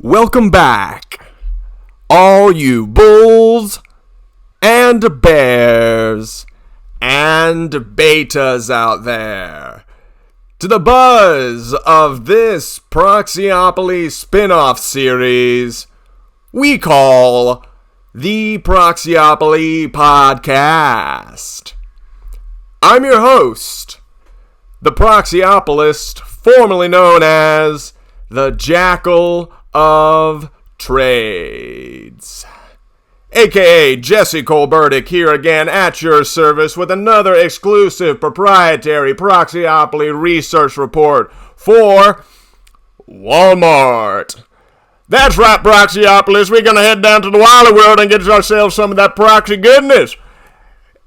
Welcome back, all you bulls and bears and betas out there, to the buzz of this Proxyopoly spin-off series we call the Proxyopoly Podcast. I'm your host, the Proxyopolist, formerly known as the Jackal of Trades, aka Jesse Colbertic, here again at your service with another exclusive proprietary Proxyopoly research report for Wal-Mart. That's right, Proxyopolis, we're gonna head down to the Wally World and get ourselves some of that proxy goodness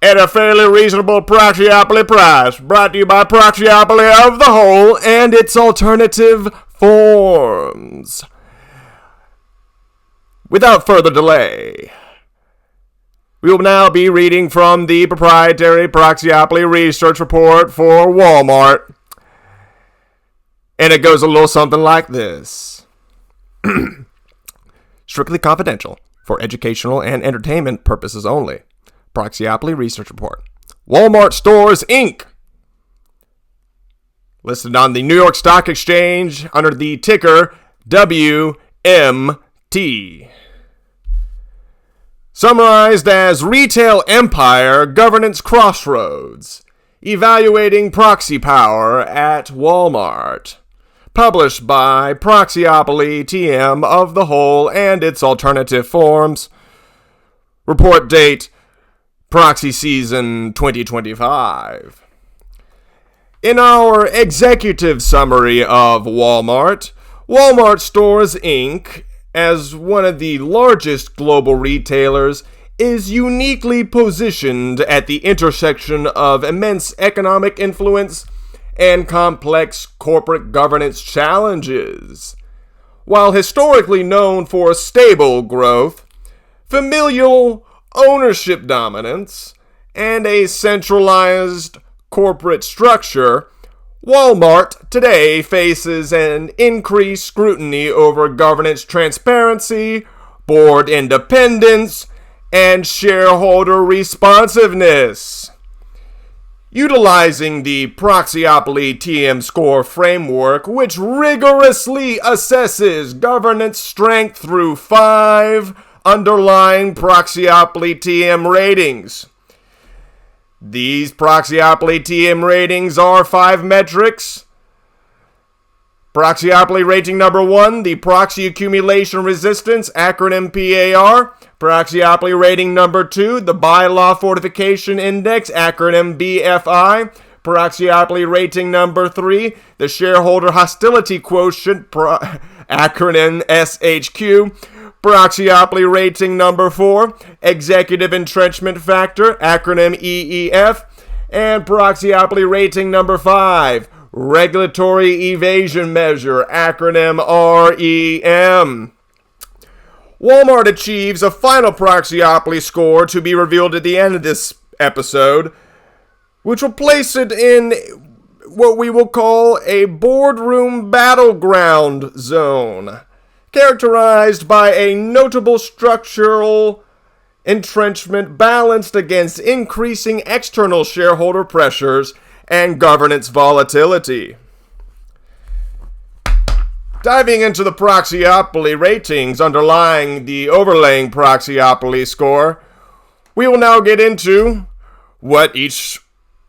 at a fairly reasonable Proxyopoly price, brought to you by Proxyopoly of the Whole and its alternative forms. Without further delay, we will now be reading from the proprietary Proxyopoly research report for Wal-Mart. And it goes a little something like this. Strictly confidential, for educational and entertainment purposes only. Proxyopoly research report. Wal-Mart Stores, Inc. Listed on the New York Stock Exchange under the ticker WMT. Summarized as Retail Empire Governance Crossroads, Evaluating Proxy Power at Wal-Mart. Published by Proxyopoly TM of the Whole and its alternative forms. Report date, Proxy Season 2025. In our executive summary of Wal-Mart, Wal-Mart Stores, Inc., as one of the largest global retailers, is uniquely positioned at the intersection of immense economic influence and complex corporate governance challenges. While historically known for stable growth, familial ownership dominance, and a centralized corporate structure, Wal-Mart today faces an increased scrutiny over governance transparency, board independence, and shareholder responsiveness. Utilizing the Proxyopoly TM score framework, which rigorously assesses governance strength through 5 underlying Proxyopoly TM ratings. These Proxyopoly TM ratings are 5 metrics. Proxyopoly rating number 1, the Proxy Accumulation Resistance, acronym PAR. Proxyopoly rating number 2, the Bylaw Fortification Index, acronym BFI. Proxyopoly rating number 3, the Shareholder Hostility Quotient, acronym SHQ. Proxyopoly rating number 4, Executive Entrenchment Factor, acronym EEF, and Proxyopoly rating number 5, Regulatory Evasion Measure, acronym REM. Wal-Mart achieves a final Proxyopoly score to be revealed at the end of this episode, which will place it in what we will call a boardroom battleground zone, characterized by a notable structural entrenchment balanced against increasing external shareholder pressures and governance volatility. Diving into the Proxyopoly ratings underlying the overlaying Proxyopoly score, we will now get into what each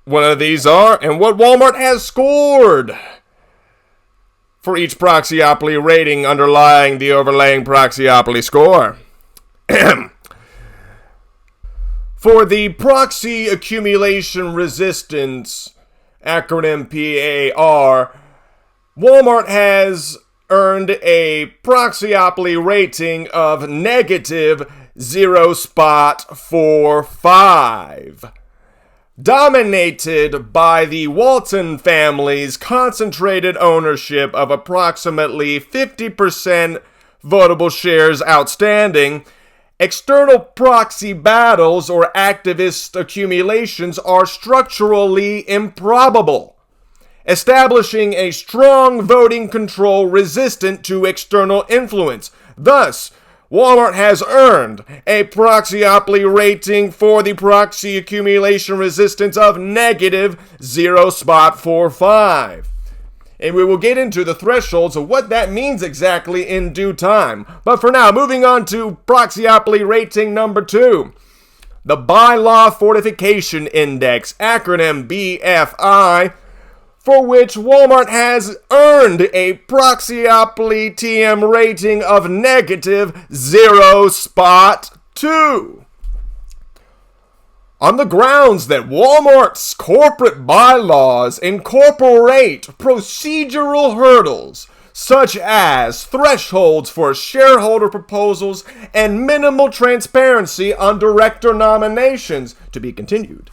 one of these are and what Wal-Mart has scored for each Proxyopoly rating underlying the overlaying Proxyopoly score. For the Proxy Accumulation Resistance, acronym PAR, Wal-Mart has earned a Proxyopoly rating of negative 0.45. Dominated by the Walton family's concentrated ownership of approximately 50% votable shares outstanding, external proxy battles or activist accumulations are structurally improbable, establishing a strong voting control resistant to external influence. Thus, Wal-Mart has earned a Proxyopoly rating for the proxy accumulation resistance of negative 0.45. And we will get into the thresholds of what that means exactly in due time. But for now, moving on to Proxyopoly rating number 2. The Bylaw Fortification Index, acronym BFI, for which Wal-Mart has earned a Proxyopoly TM rating of negative 0.2. On the grounds that Wal-Mart's corporate bylaws incorporate procedural hurdles such as thresholds for shareholder proposals and minimal transparency on director nominations, to be continued,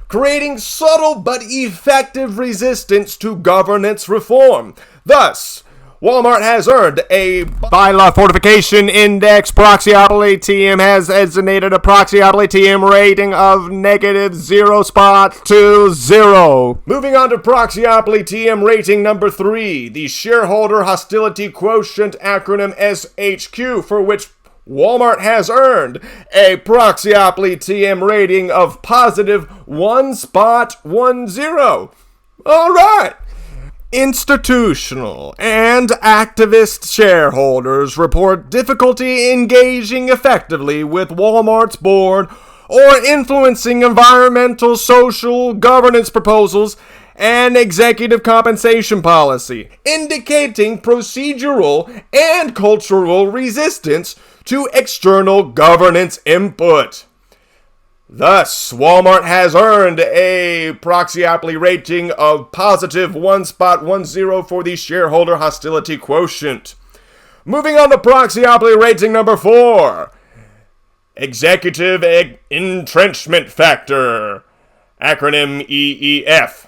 creating subtle but effective resistance to governance reform. Thus, Wal-Mart has earned a Bylaw Fortification Index. Proxyopoly TM has designated a Proxyopoly TM rating of negative 0.20. Moving on to Proxyopoly TM rating number 3, the Shareholder Hostility Quotient, acronym SHQ, for which Wal-Mart has earned a Proxyopoly TM rating of positive 1.10. All right. Institutional and activist shareholders report difficulty engaging effectively with Wal-Mart's board or influencing environmental, social, governance proposals and executive compensation policy, indicating procedural and cultural resistance to external governance input. Thus, Wal-Mart has earned a Proxyopoly rating of positive 1.10 for the Shareholder Hostility Quotient. Moving on to Proxyopoly rating number 4, Executive Entrenchment Factor, acronym EEF,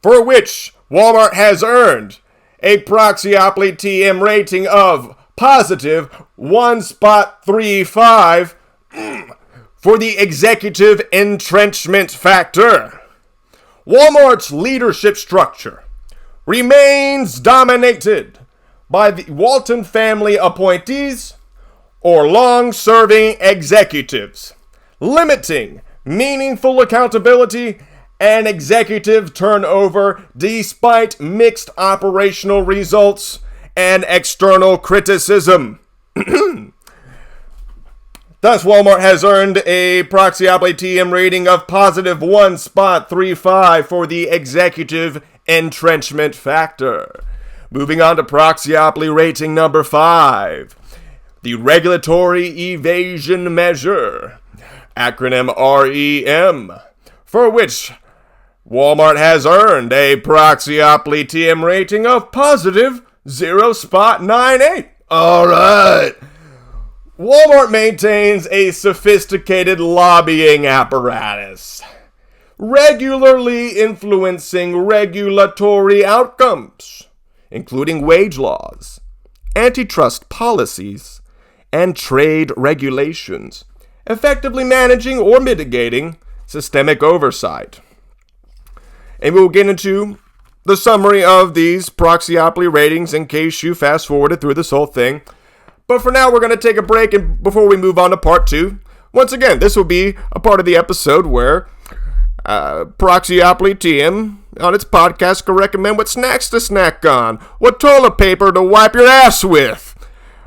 for which Wal-Mart has earned a Proxyopoly TM rating of positive 1.35 for the executive entrenchment factor. Wal-Mart's leadership structure remains dominated by the Walton family appointees or long-serving executives, limiting meaningful accountability and executive turnover despite mixed operational results and external criticism. Thus, Wal-Mart has earned a Proxyopoly TM rating of positive 1.35 for the executive entrenchment factor. Moving on to Proxyopoly rating number 5, the Regulatory Evasion Measure, acronym REM, for which Wal-Mart has earned a Proxyopoly TM rating of positive 0.98. All right. Wal-Mart maintains a sophisticated lobbying apparatus, regularly influencing regulatory outcomes, including wage laws, antitrust policies, and trade regulations, effectively managing or mitigating systemic oversight. And we'll get into the summary of these Proxyopoly ratings in case you fast forwarded through this whole thing. But for now, we're going to take a break, and before we move on to part 2, once again, this will be a part of the episode where Proxyopoly TM on its podcast can recommend what snacks to snack on, what toilet paper to wipe your ass with,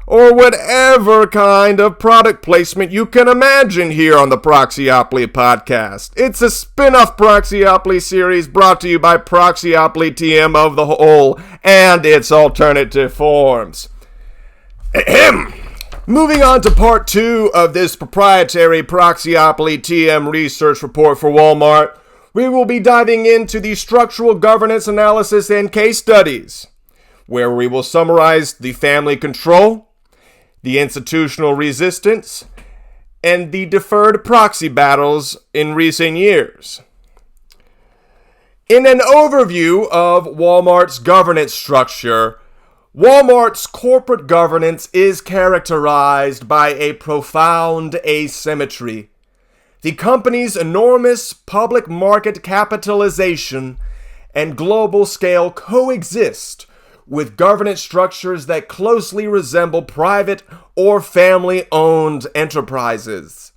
or whatever kind of product placement you can imagine here on the Proxyopoly podcast. It's a spin-off Proxyopoly series brought to you by Proxyopoly TM of the Whole and its alternative forms. Moving on to part 2 of this proprietary Proxyopoly TM research report for Wal-Mart, we will be diving into the structural governance analysis and case studies, where we will summarize the family control, the institutional resistance, and the deferred proxy battles in recent years. In an overview of Wal-Mart's governance structure, Wal-Mart's corporate governance is characterized by a profound asymmetry. The company's enormous public market capitalization and global scale coexist with governance structures that closely resemble private or family-owned enterprises.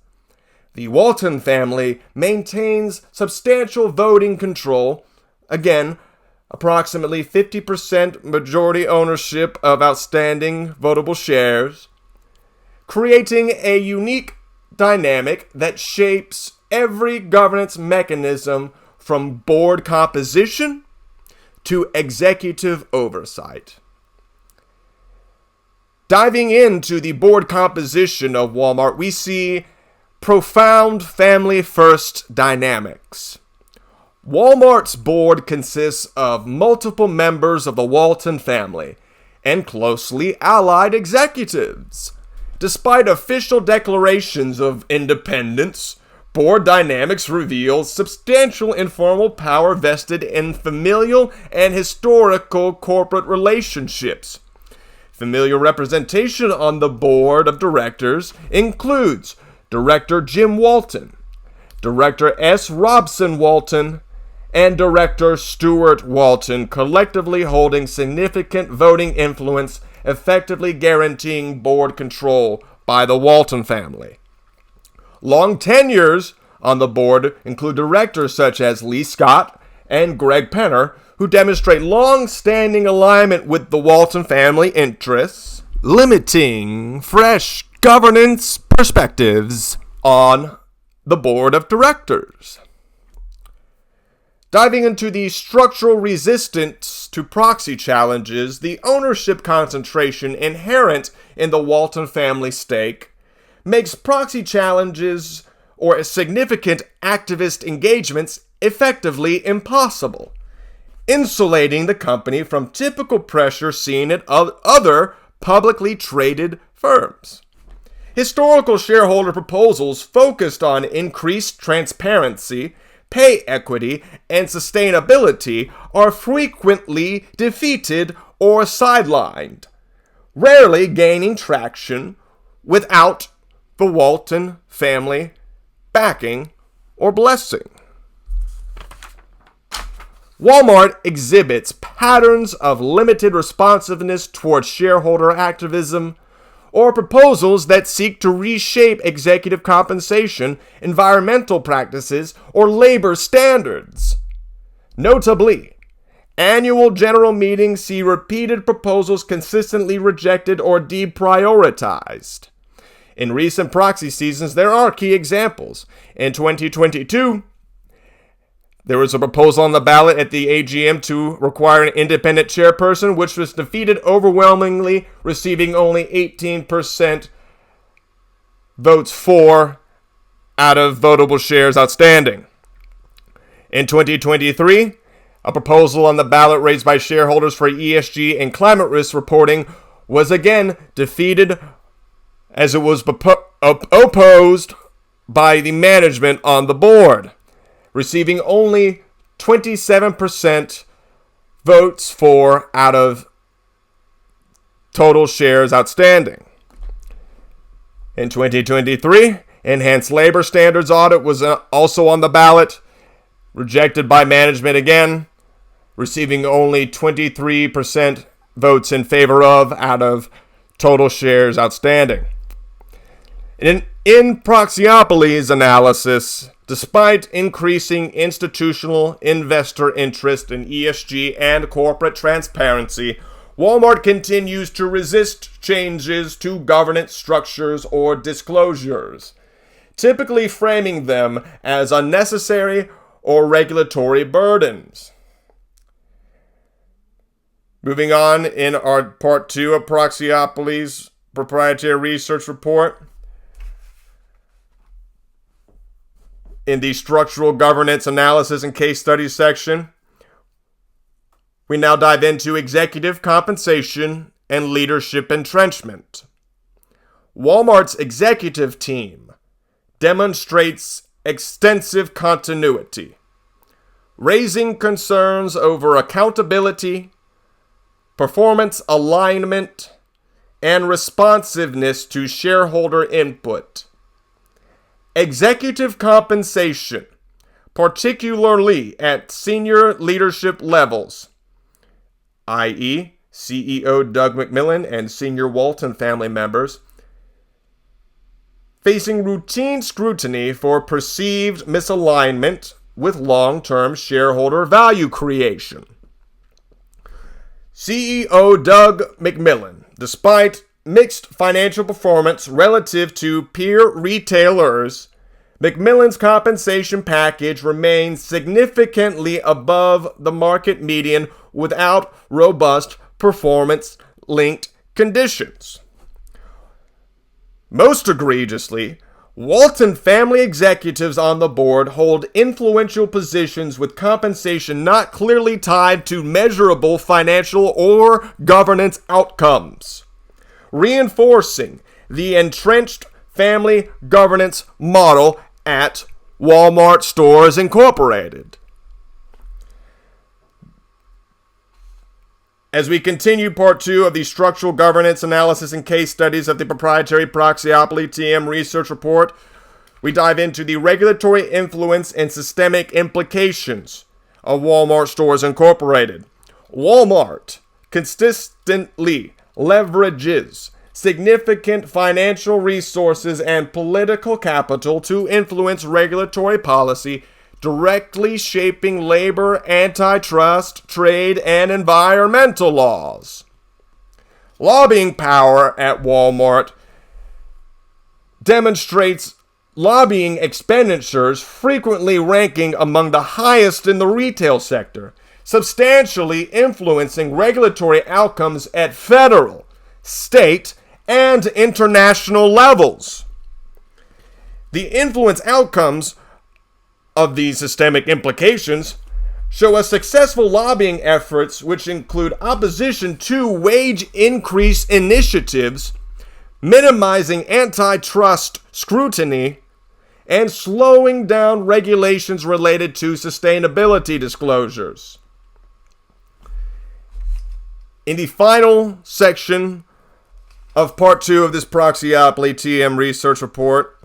The Walton family maintains substantial voting control, again, approximately 50% majority ownership of outstanding votable shares, creating a unique dynamic that shapes every governance mechanism from board composition to executive oversight. Diving into the board composition of Wal-Mart, we see profound family-first dynamics. Wal-Mart's board consists of multiple members of the Walton family and closely allied executives. Despite official declarations of independence, board dynamics reveals substantial informal power vested in familial and historical corporate relationships. Familial representation on the board of directors includes Director Jim Walton, Director S. Robson Walton, and Director Stuart Walton, collectively holding significant voting influence, effectively guaranteeing board control by the Walton family. Long tenures on the board include directors such as Lee Scott and Greg Penner, who demonstrate long-standing alignment with the Walton family interests, limiting fresh governance perspectives on the board of directors. Diving into the structural resistance to proxy challenges, the ownership concentration inherent in the Walton family stake makes proxy challenges or significant activist engagements effectively impossible, insulating the company from typical pressure seen at other publicly traded firms. Historical shareholder proposals focused on increased transparency, pay equity, and sustainability are frequently defeated or sidelined, rarely gaining traction without the Walton family backing or blessing. Wal-Mart exhibits patterns of limited responsiveness towards shareholder activism or proposals that seek to reshape executive compensation, environmental practices, or labor standards. Notably, annual general meetings see repeated proposals consistently rejected or deprioritized. In recent proxy seasons, there are key examples. In 2022, there was a proposal on the ballot at the AGM to require an independent chairperson, which was defeated overwhelmingly, receiving only 18% votes for out of votable shares outstanding. In 2023, a proposal on the ballot raised by shareholders for ESG and climate risk reporting was again defeated as it was opposed by the management on the board, receiving only 27% votes for out of total shares outstanding. In 2023, enhanced labor standards audit was also on the ballot, rejected by management again, receiving only 23% votes in favor of out of total shares outstanding. In Proxyopoly's analysis, despite increasing institutional investor interest in ESG and corporate transparency, Wal-Mart continues to resist changes to governance structures or disclosures, typically framing them as unnecessary or regulatory burdens. Moving on in our part 2 of Proxyopoly's proprietary research report, in the structural governance analysis and case studies section, we now dive into executive compensation and leadership entrenchment. Wal-Mart's executive team demonstrates extensive continuity, raising concerns over accountability, performance alignment, and responsiveness to shareholder input. Executive compensation particularly at senior leadership levels, i.e., CEO Doug McMillon and senior Walton family members, facing routine scrutiny for perceived misalignment with long-term shareholder value creation. CEO Doug McMillon, despite mixed financial performance relative to peer retailers, McMillon's compensation package remains significantly above the market median without robust performance-linked conditions. Most egregiously, Walton family executives on the board hold influential positions with compensation not clearly tied to measurable financial or governance outcomes, reinforcing the entrenched family governance model at Wal-Mart Stores Incorporated. As we continue part 2 of the structural governance analysis and case studies of the proprietary Proxyopoly TM research report, we dive into the regulatory influence and systemic implications of Wal-Mart Stores Incorporated. Wal-Mart consistently leverages significant financial resources and political capital to influence regulatory policy, directly shaping labor, antitrust, trade, and environmental laws. Lobbying power at Wal-Mart demonstrates lobbying expenditures frequently ranking among the highest in the retail sector, substantially influencing regulatory outcomes at federal, state, and international levels. The influence outcomes of these systemic implications show us successful lobbying efforts which include opposition to wage increase initiatives, minimizing antitrust scrutiny, and slowing down regulations related to sustainability disclosures. In the final section of part 2 of this Proxyopoly TM research report,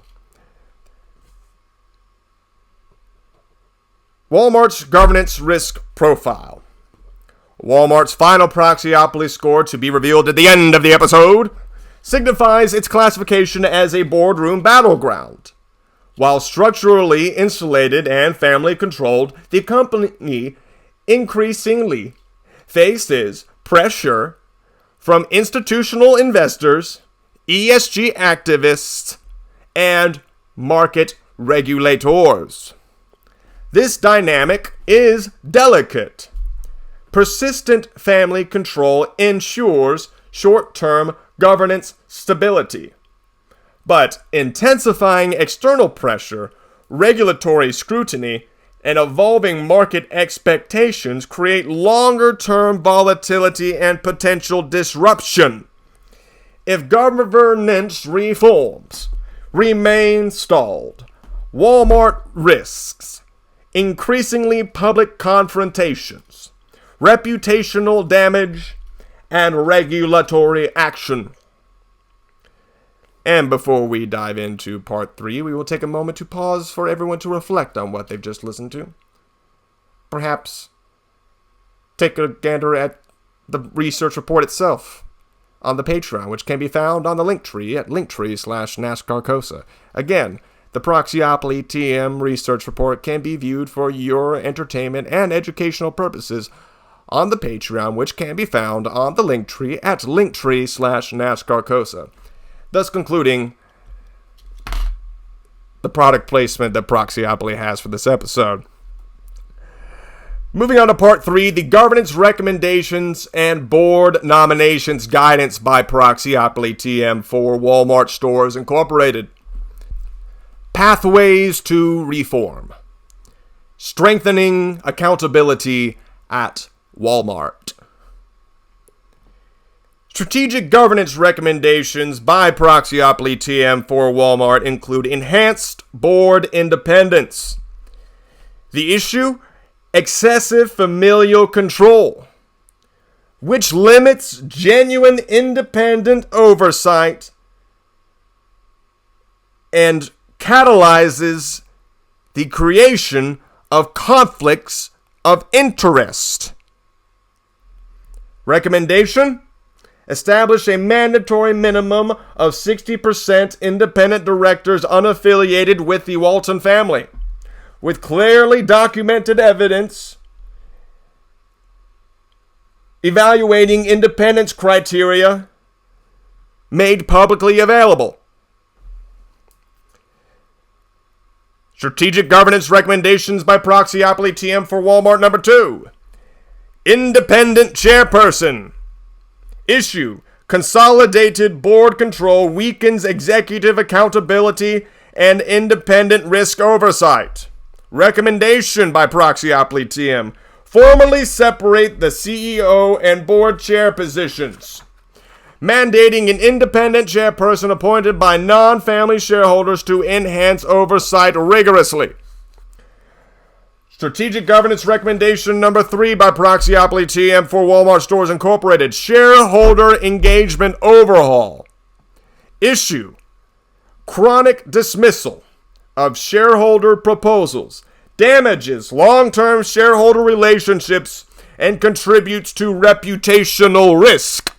Wal-Mart's governance risk profile. Wal-Mart's final Proxyopoly score, to be revealed at the end of the episode, signifies its classification as a boardroom battleground. While structurally insulated and family-controlled, the company increasingly faces pressure from institutional investors, ESG activists, and market regulators. This dynamic is delicate. Persistent family control ensures short-term governance stability. But intensifying external pressure, regulatory scrutiny, and evolving market expectations create longer-term volatility and potential disruption. If governance reforms remain stalled, Wal-Mart risks increasingly public confrontations, reputational damage, and regulatory action. And before we dive into part 3, we will take a moment to pause for everyone to reflect on what they've just listened to. Perhaps take a gander at the research report itself on the Patreon, which can be found on the linktree at linktree/nascarcosa. Again, the Proxyopoly TM research report can be viewed for your entertainment and educational purposes on the Patreon, which can be found on the linktree at linktree/nascarcosa. Thus concluding the product placement that Proxyopoly has for this episode. Moving on to part 3, the governance recommendations and board nominations guidance by Proxyopoly TM for Wal-Mart Stores Incorporated. Pathways to reform. Strengthening accountability at Wal-Mart. Strategic governance recommendations by Proxyopoly TM for Wal-Mart include enhanced board independence. The issue? Excessive familial control, which limits genuine independent oversight and catalyzes the creation of conflicts of interest. Recommendation: establish a mandatory minimum of 60% independent directors unaffiliated with the Walton family, with clearly documented evidence evaluating independence criteria made publicly available. Strategic governance recommendations by Proxyopoly TM for Wal-Mart number 2. Independent chairperson. Issue: consolidated board control weakens executive accountability and independent risk oversight. Recommendation by Proxyopoly TM: formally separate the CEO and board chair positions, mandating an independent chairperson appointed by non-family shareholders to enhance oversight rigorously. Strategic governance recommendation number 3 by Proxyopoly TM for Wal-Mart Stores Incorporated. Shareholder engagement overhaul. Issue: chronic dismissal of shareholder proposals damages long-term shareholder relationships and contributes to reputational risk.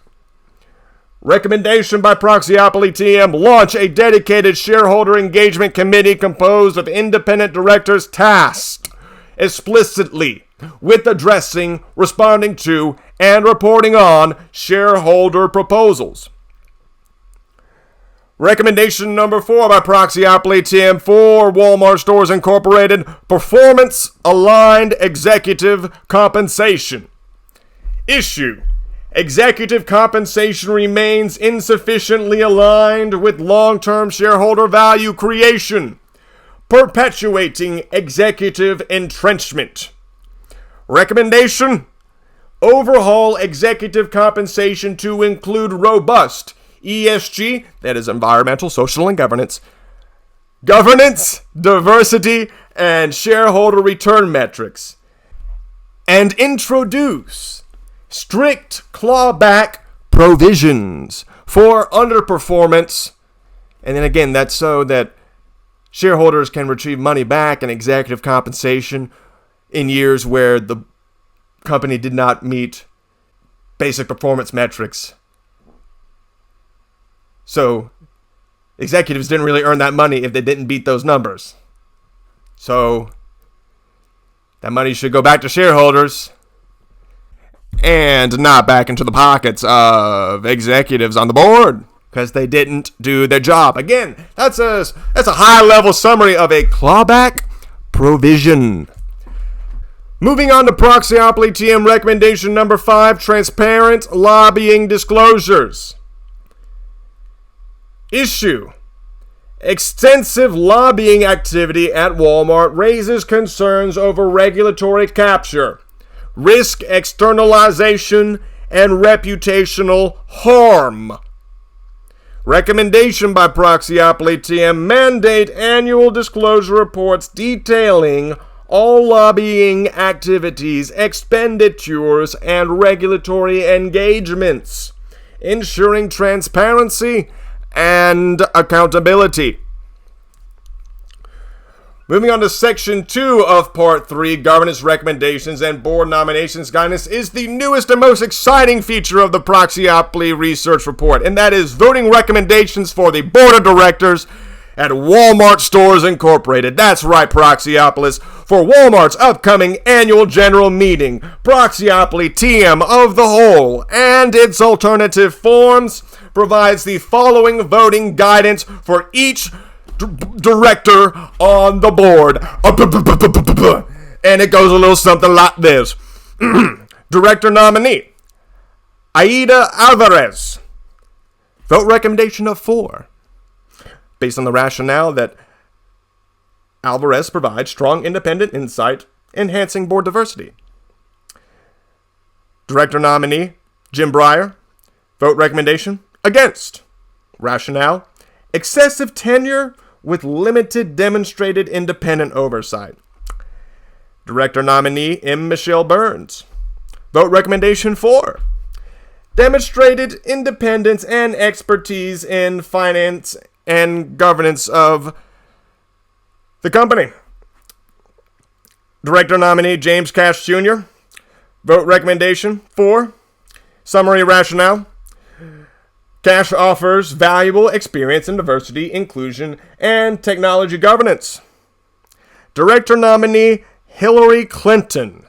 Recommendation by Proxyopoly TM: launch a dedicated shareholder engagement committee composed of independent directors tasked explicitly with addressing, responding to, and reporting on shareholder proposals. Recommendation number 4 by Proxyopoly TM for Wal-Mart Stores Incorporated: performance-aligned executive compensation. Issue: executive compensation remains insufficiently aligned with long-term shareholder value creation, perpetuating executive entrenchment. Recommendation: overhaul executive compensation to include robust ESG, that is environmental, social, and governance, diversity, and shareholder return metrics, and introduce strict clawback provisions for underperformance. And then again, that's so that shareholders can retrieve money back in executive compensation in years where the company did not meet basic performance metrics. So executives didn't really earn that money if they didn't beat those numbers. So that money should go back to shareholders and not back into the pockets of executives on the board because they didn't do their job. Again, that's a high-level summary of a clawback provision. Moving on to Proxyopoly TM recommendation number 5, transparent lobbying disclosures. Issue: extensive lobbying activity at Wal-Mart raises concerns over regulatory capture, risk externalization, and reputational harm. Recommendation by Proxyopoly TM: mandate annual disclosure reports detailing all lobbying activities, expenditures, and regulatory engagements, ensuring transparency and accountability. Moving on to Section 2 of Part 3, Governance Recommendations and Board Nominations Guidance, is the newest and most exciting feature of the Proxyopoly Research Report, and that is voting recommendations for the Board of Directors at Wal-Mart Stores Incorporated. That's right, Proxyopolis. For Wal-Mart's upcoming annual general meeting, Proxyopoly TM of the Whole and its alternative forms provides the following voting guidance for each director on the board. And it goes a little something like this. Director nominee: Aida Alvarez. Vote recommendation of 4. Based on the rationale that Alvarez provides strong independent insight, enhancing board diversity. Director nominee: Jim Breyer. Vote recommendation: against. Rationale: excessive tenure with limited demonstrated independent oversight. Director nominee: M. Michelle Burns. Vote recommendation: 4. Demonstrated independence and expertise in finance and governance of the company. Director nominee James Cash Jr. Vote recommendation 4. Summary rationale. Cash offers valuable experience in diversity, inclusion, and technology governance. Director nominee Hillary Clinton.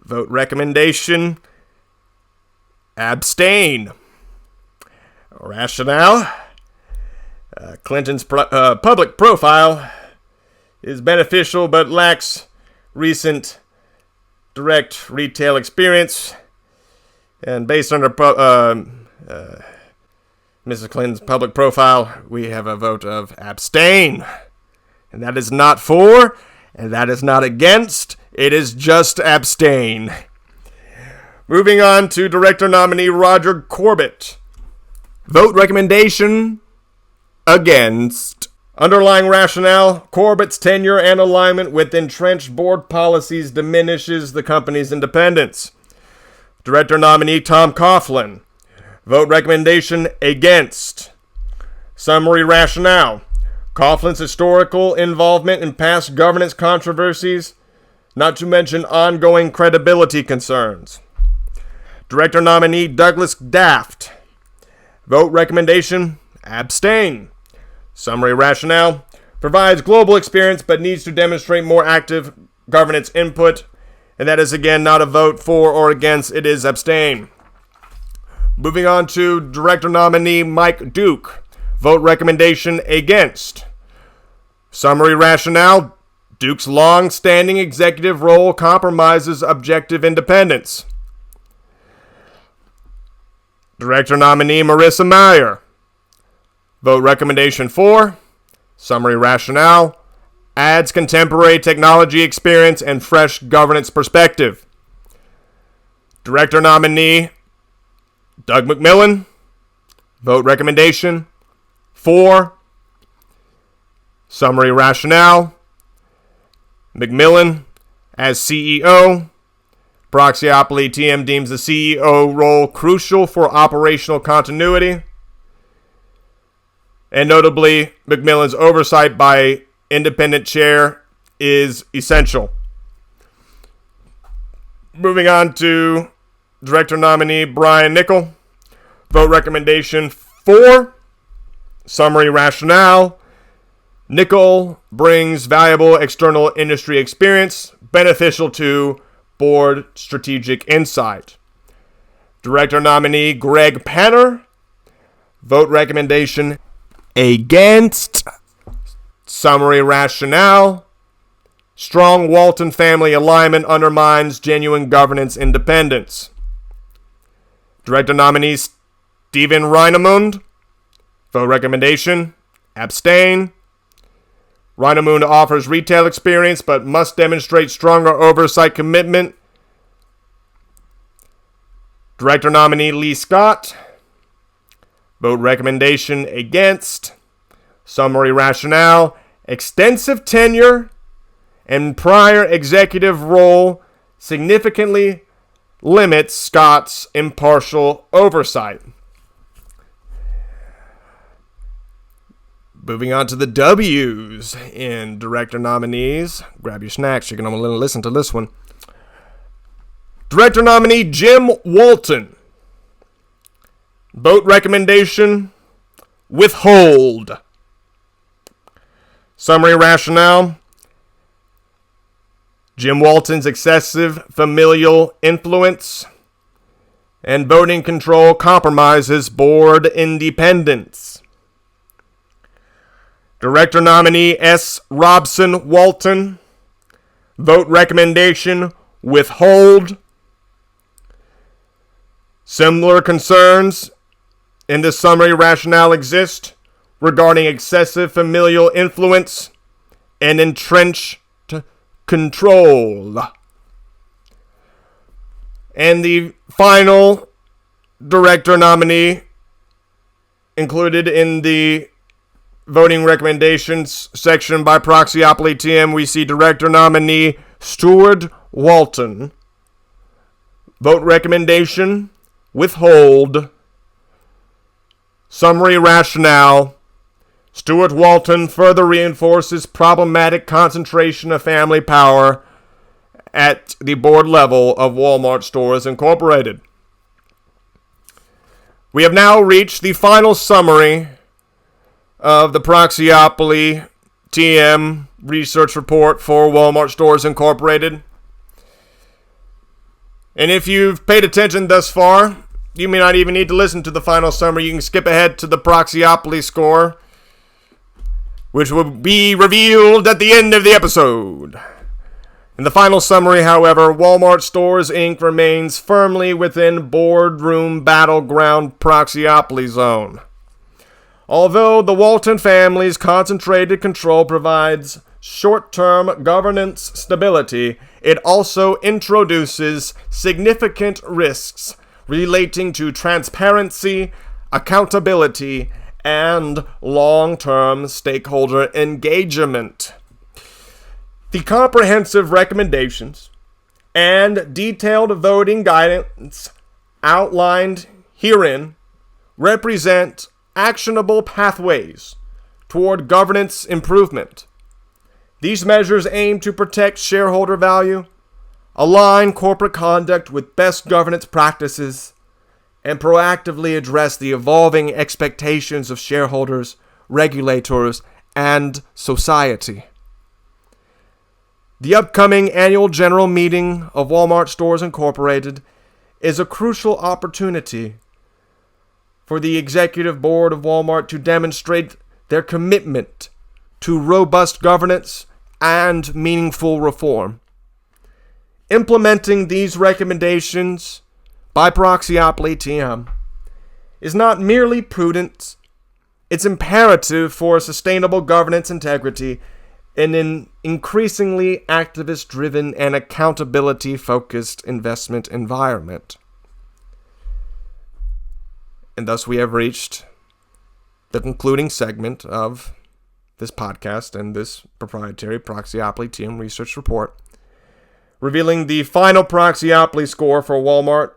Vote recommendation abstain. Rationale. Clinton's public profile is beneficial but lacks recent direct retail experience. And based on her Mrs. Clinton's public profile, we have a vote of abstain. And that is not for, and that is not against. It is just abstain. Moving on to Director nominee Roger Corbett. Vote recommendation against. Underlying rationale, Corbett's tenure and alignment with entrenched board policies diminishes the company's independence. Director nominee Tom Coughlin. Vote recommendation against. Summary rationale. Coughlin's historical involvement in past governance controversies, not to mention ongoing credibility concerns. Director nominee Douglas Daft. Vote recommendation abstain. Summary rationale. Provides global experience but needs to demonstrate more active governance input. And that is again not a vote for or against, it is abstain. Moving on to Director nominee Mike Duke. Vote recommendation against. Summary rationale. Duke's long-standing executive role compromises objective independence. Director nominee Marissa Mayer. Vote recommendation 4. Summary rationale. Adds contemporary technology experience and fresh governance perspective. Director nominee Doug McMillon. Vote recommendation 4. Summary rationale. McMillon as CEO. Proxyopoly TM deems the CEO role crucial for operational continuity. And notably, McMillon's oversight by independent chair is essential. Moving on to Director nominee Brian Nichol. Vote recommendation 4. Summary rationale. Nichol brings valuable external industry experience, beneficial to board strategic insight. Director nominee Greg Panner. Vote recommendation against. Summary rationale. Strong Walton family alignment undermines genuine governance independence. Director nominee Stephen Reinemund. Vote recommendation abstain. Reinemund offers retail experience but must demonstrate stronger oversight commitment. Director nominee Lee Scott. Vote recommendation against. Summary rationale. Extensive tenure and prior executive role significantly limits Scott's impartial oversight. Moving on to the W's in director nominees. Grab your snacks, you're going to want to listen to this one. Director nominee Jim Walton. Vote recommendation withhold. Summary rationale. Jim Walton's excessive familial influence and voting control compromises board independence. Director nominee S. Robson Walton. Vote recommendation withhold. Similar concerns in the summary rationale exist regarding excessive familial influence and entrenched control. And the final director nominee included in the voting recommendations section by Proxyopoly TM, we see director nominee Stuart Walton. Vote recommendation withhold. Summary rationale. Stuart Walton further reinforces problematic concentration of family power at the board level of Wal-Mart Stores Incorporated. We have now reached the final summary of the Proxyopoly TM research report for Wal-Mart Stores Incorporated. And if you've paid attention thus far, you may not even need to listen to the final summary. You can skip ahead to the Proxyopoly score, which will be revealed at the end of the episode. In the final summary, however, Wal-Mart Stores Inc. remains firmly within boardroom battleground Proxyopoly zone. Although the Walton family's concentrated control provides short-term governance stability, it also introduces significant risks relating to transparency, accountability, and long-term stakeholder engagement. The comprehensive recommendations and detailed voting guidance outlined herein represent actionable pathways toward governance improvement. These measures aim to protect shareholder value, align corporate conduct with best governance practices, and proactively address the evolving expectations of shareholders, regulators, and society. The upcoming annual general meeting of Wal-Mart Stores Incorporated is a crucial opportunity for the executive board of Walmart to demonstrate their commitment to robust governance and meaningful reform. Implementing these recommendations by Proxyopoly TM is not merely prudent, it's imperative for sustainable governance integrity in an increasingly activist-driven and accountability-focused investment environment. And thus we have reached the concluding segment of this podcast and this proprietary Proxyopoly TM research report, revealing the final Proxyopoly score for Wal-Mart.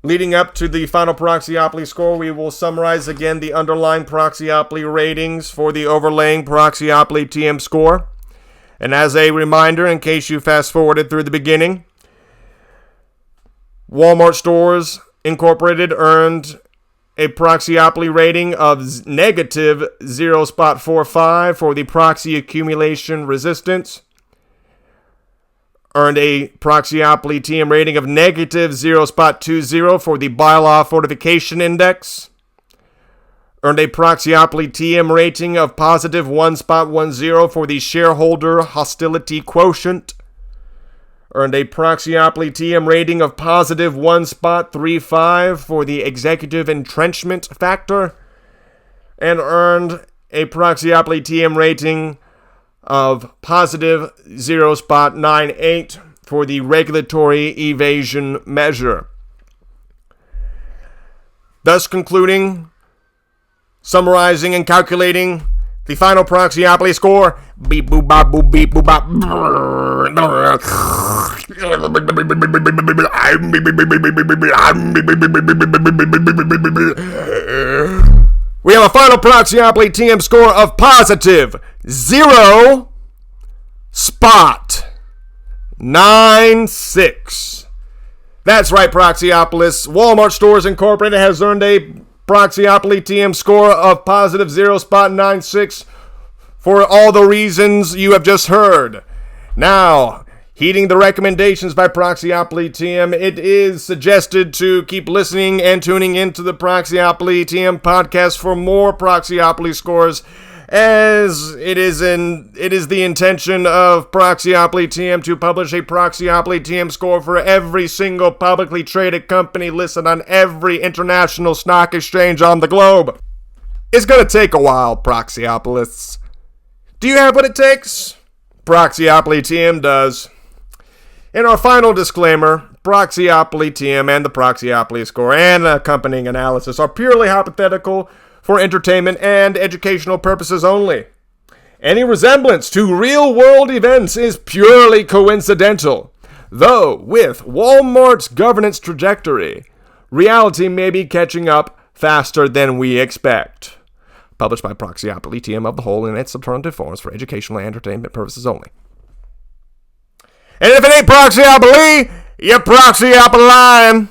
Leading up to the final Proxyopoly score, we will summarize again the underlying Proxyopoly ratings for the overlaying Proxyopoly TM score. And as a reminder, in case you fast-forwarded through the beginning, Wal-Mart Stores Incorporated earned a Proxyopoly rating of negative 0.45 for the proxy accumulation resistance, earned a Proxyopoly TM rating of negative 0.20 for the Bylaw Fortification Index, earned a Proxyopoly TM rating of positive 1.10 for the Shareholder Hostility Quotient, earned a Proxyopoly TM rating of positive 1.35 for the Executive Entrenchment Factor, and earned a Proxyopoly TM rating of positive 0.98 for the regulatory evasion measure. Thus concluding, summarizing, and calculating the final Proxyopoly score. Beep boop bop boop beep boop bop. We have a final Proxyopoly TM score of positive 0.96. That's right, Proxyopolis. Wal-Mart Stores Incorporated has earned a Proxyopoly TM score of positive 0.96 for all the reasons you have just heard. Now, heeding the recommendations by Proxyopoly TM, it is suggested to keep listening and tuning into the Proxyopoly TM podcast for more Proxyopoly scores, as it is the intention of Proxyopoly TM to publish a Proxyopoly TM score for every single publicly traded company listed on every international stock exchange on the globe. It's going to take a while, Proxyopolis. Do you have what it takes? Proxyopoly TM does. In our final disclaimer, Proxyopoly TM and the Proxyopoly score and accompanying analysis are purely hypothetical for entertainment and educational purposes only. Any resemblance to real-world events is purely coincidental, though with Wal-Mart's governance trajectory, reality may be catching up faster than we expect. Published by Proxyopoly TM of the whole in its alternative forms for educational and entertainment purposes only. And if it ain't Proxyopoly, you're Proxyopoly.